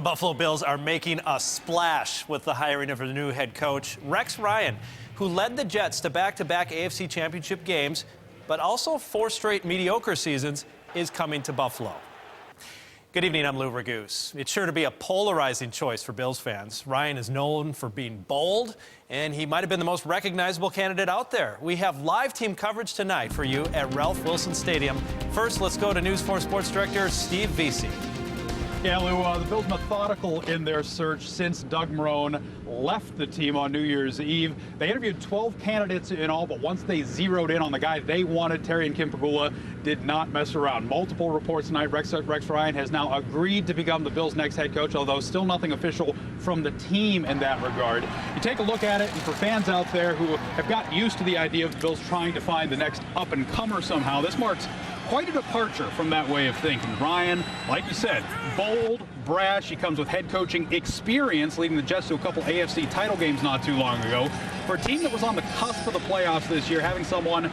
Buffalo Bills are making a splash with the hiring of a new head coach, Rex Ryan, who led the Jets to back-to-back AFC Championship games, but also 4 straight mediocre seasons, is coming to Buffalo. Good evening, I'm Lou Ragoose. It's sure to be a polarizing choice for Bills fans. Ryan is known for being bold, and he might have been the most recognizable candidate out there. We have live team coverage tonight for you at Ralph Wilson Stadium. First, let's go to News 4 Sports Director Steve Vesey. Yeah, Lou, the Bills methodical in their search since Doug Marrone left the team on New Year's Eve. They interviewed 12 candidates in all, but once they zeroed in on the guy they wanted, Terry and Kim Pegula did not mess around. Multiple reports tonight. Rex Ryan has now agreed to become the Bills' next head coach, although still nothing official from the team in that regard. You take a look at it, and for fans out there who have gotten used to the idea of the Bills trying to find the next up-and-comer somehow, this marks quite a departure from that way of thinking. Ryan, like you said, bold, brash. He comes with head coaching experience, leading the Jets to a couple AFC title games not too long ago. For a team that was on the cusp of the playoffs this year, having someone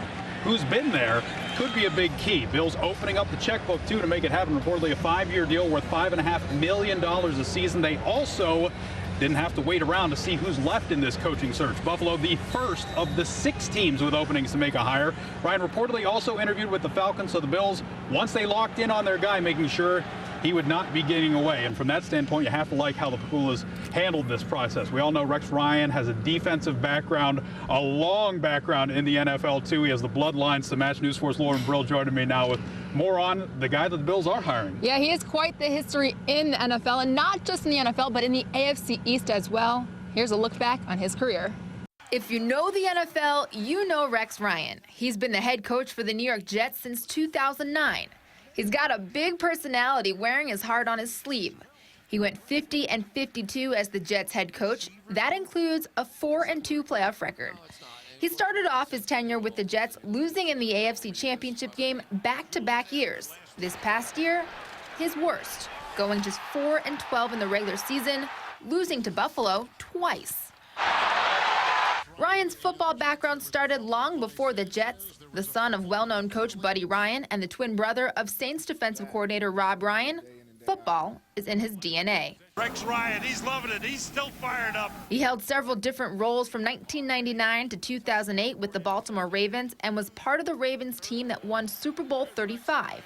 who's been there could be a big key. Bills opening up the checkbook, too, to make it happen. Reportedly a 5-year deal worth $5.5 million a season. They also didn't have to wait around to see who's left in this coaching search. Buffalo, the first of the 6 teams with openings to make a hire. Ryan reportedly also interviewed with the Falcons, so the Bills, once they locked in on their guy, making sure he would not be getting away. And from that standpoint, you have to like how the Pegulas handled this process. We all know Rex Ryan has a defensive background, a long background in the NFL, too. He has the bloodlines to match. News 4's Lauren Brill joining me now with more on the guy that the Bills are hiring. Yeah, he has quite the history in the NFL, and not just in the NFL, but in the AFC East as well. Here's a look back on his career. If you know the NFL, you know Rex Ryan. He's been the head coach for the New York Jets since 2009. He's got a big personality, wearing his heart on his sleeve. He went 50-52 as the Jets head coach. That includes a 4-2 playoff record. He started off his tenure with the Jets losing in the AFC Championship game back-to-back years. This past year, his worst, going just 4-12 in the regular season, losing to Buffalo twice. Ryan's football background started long before the Jets. The son of well-known coach Buddy Ryan and the twin brother of Saints defensive coordinator Rob Ryan, football is in his DNA. Rex Ryan, he's loving it. He's still fired up. He held several different roles from 1999 to 2008 with the Baltimore Ravens and was part of the Ravens team that won Super Bowl 35.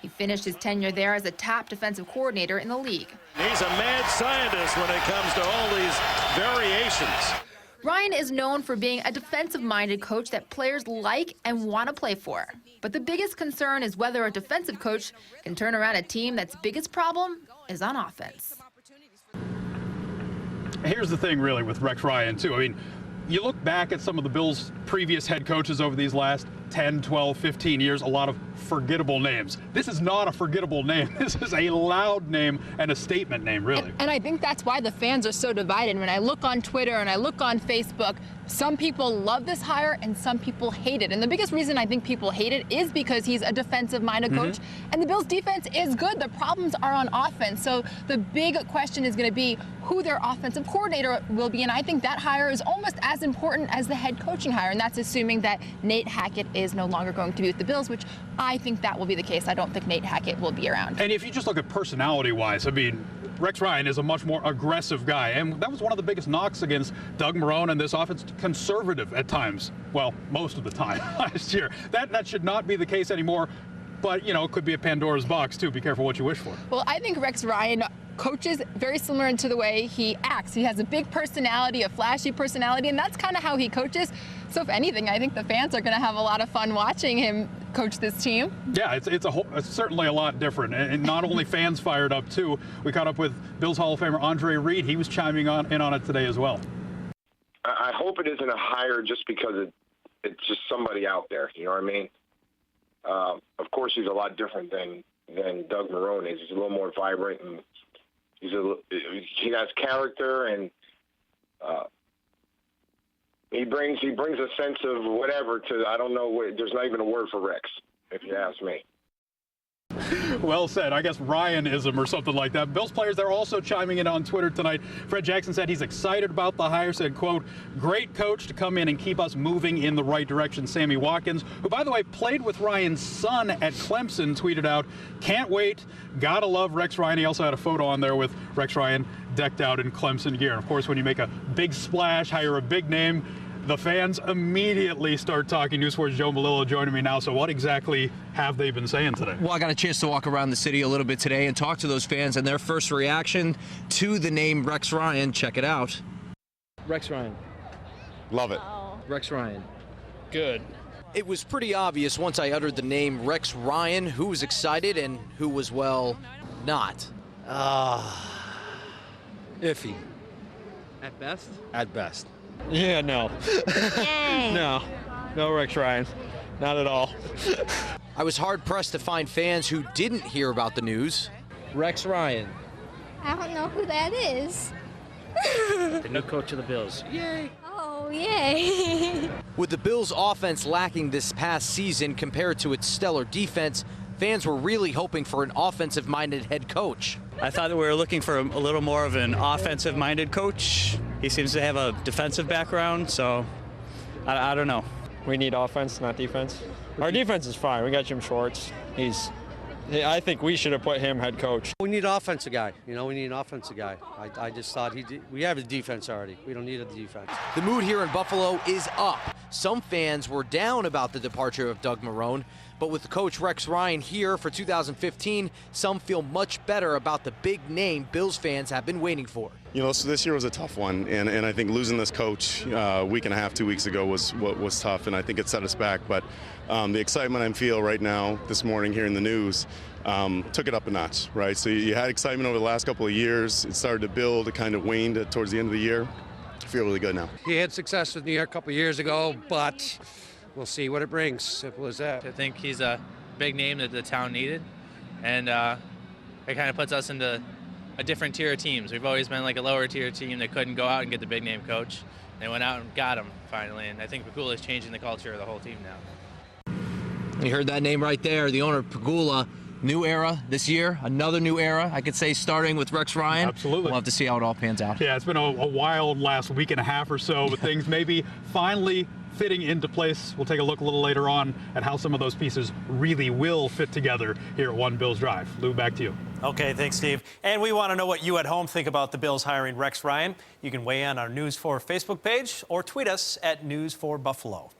He finished his tenure there as a top defensive coordinator in the league. He's a mad scientist when it comes to all these variations. Ryan is known for being a defensive-minded coach that players like and want to play for. But the biggest concern is whether a defensive coach can turn around a team that's biggest problem is on offense. Here's the thing, really, with Rex Ryan, too. I mean, you look back at some of the Bills' previous head coaches over these last 10, 12, 15 years, a lot of forgettable names. This is not a forgettable name. This is a loud name and a statement name, really. And I think that's why the fans are so divided. When I look on Twitter and I look on Facebook, some people love this hire and some people hate it. And the biggest reason I think people hate it is because he's a defensive-minded coach. And the Bills' defense is good. The problems are on offense. So the big question is going to be who their offensive coordinator will be. And I think that hire is almost as important as the head coaching hire. And that's assuming that Nate Hackett is no longer going to be with the Bills, which I think that will be the case. I don't think Nate Hackett will be around. And if you just look at personality-wise, I mean, Rex Ryan is a much more aggressive guy, and that was one of the biggest knocks against Doug Marrone and this offense, conservative at times. Well, most of the time last year. That should not be the case anymore, but, you know, it could be a Pandora's box, too. Be careful what you wish for. Well, I think Rex Ryan coaches very similar to the way he acts. He has a big personality, a flashy personality, and that's kind of how he coaches. So if anything, I think the fans are going to have a lot of fun watching him coach this team. Yeah, it's certainly a lot different, and not only fans fired up too. We caught up with Bills Hall of Famer Andre Reed. He was chiming in on it today as well. I hope it isn't a hire just because it's just somebody out there. You know what I mean? Of course, he's a lot different than Doug Marrone is. He's a little more vibrant, and he has character, and he brings a sense of whatever to, I don't know, there's not even a word for Rex, if you ask me. Well said. I guess Ryanism or something like that. Bills players, they're also chiming in on Twitter tonight. Fred Jackson said he's excited about the hire, said, quote, great coach to come in and keep us moving in the right direction. Sammy Watkins, who, by the way, played with Ryan's son at Clemson, tweeted out, can't wait. Gotta love Rex Ryan. He also had a photo on there with Rex Ryan decked out in Clemson gear. And of course, when you make a big splash, hire a big name, the fans immediately start talking. News 4's Joe Malillo joining me now. So what exactly have they been saying today? Well, I got a chance to walk around the city a little bit today and talk to those fans, and their first reaction to the name Rex Ryan. Check it out. Rex Ryan. Love it. Rex Ryan. Good. It was pretty obvious once I uttered the name Rex Ryan who was excited and who was, well, not. Iffy. At best? At best. Yeah, no. No Rex Ryan. Not at all. I was hard-pressed to find fans who didn't hear about the news. Rex Ryan. I don't know who that is. The new coach of the Bills. Yay. Oh, yay. With the Bills' offense lacking this past season compared to its stellar defense, fans were really hoping for an offensive-minded head coach. I thought that we were looking for a little more of an offensive-minded coach. He seems to have a defensive background, so I don't know. We need offense, not defense. Our defense is fine. We got Jim Schwartz. I think we should have put him head coach. We need an offensive guy. We need an offensive guy. I just thought we have a defense already. We don't need a defense. The mood here in Buffalo is up. Some fans were down about the departure of Doug Marrone, but with coach Rex Ryan here for 2015, some feel much better about the big name Bills fans have been waiting for. So this year was a tough one, and I think losing this coach a week and a half, 2 weeks ago was tough, and I think it set us back. But the excitement I feel right now, this morning, hearing the news, took it up a notch, right? So you had excitement over the last couple of years. It started to build. It kind of waned towards the end of the year. I feel really good now. He had success with New York a couple of years ago, but we'll see what it brings. Simple as that. I think he's a big name that the town needed, and it kind of puts us into a different tier of teams. We've always been like a lower tier team that couldn't go out and get the big name coach. They went out and got him finally, and I think Pegula is changing the culture of the whole team now. You heard that name right there, the owner, Pegula. New era this year, another new era, I could say, starting with Rex Ryan. Absolutely. We'll have to see how it all pans out. Yeah, it's been a wild last week and a half or so, but things maybe finally fitting into place. We'll take a look a little later on at how some of those pieces really will fit together here at One Bills Drive. Lou, back to you. Okay, thanks, Steve. And we want to know what you at home think about the Bills hiring Rex Ryan. You can weigh in on our News 4 Facebook page or tweet us at News 4 Buffalo.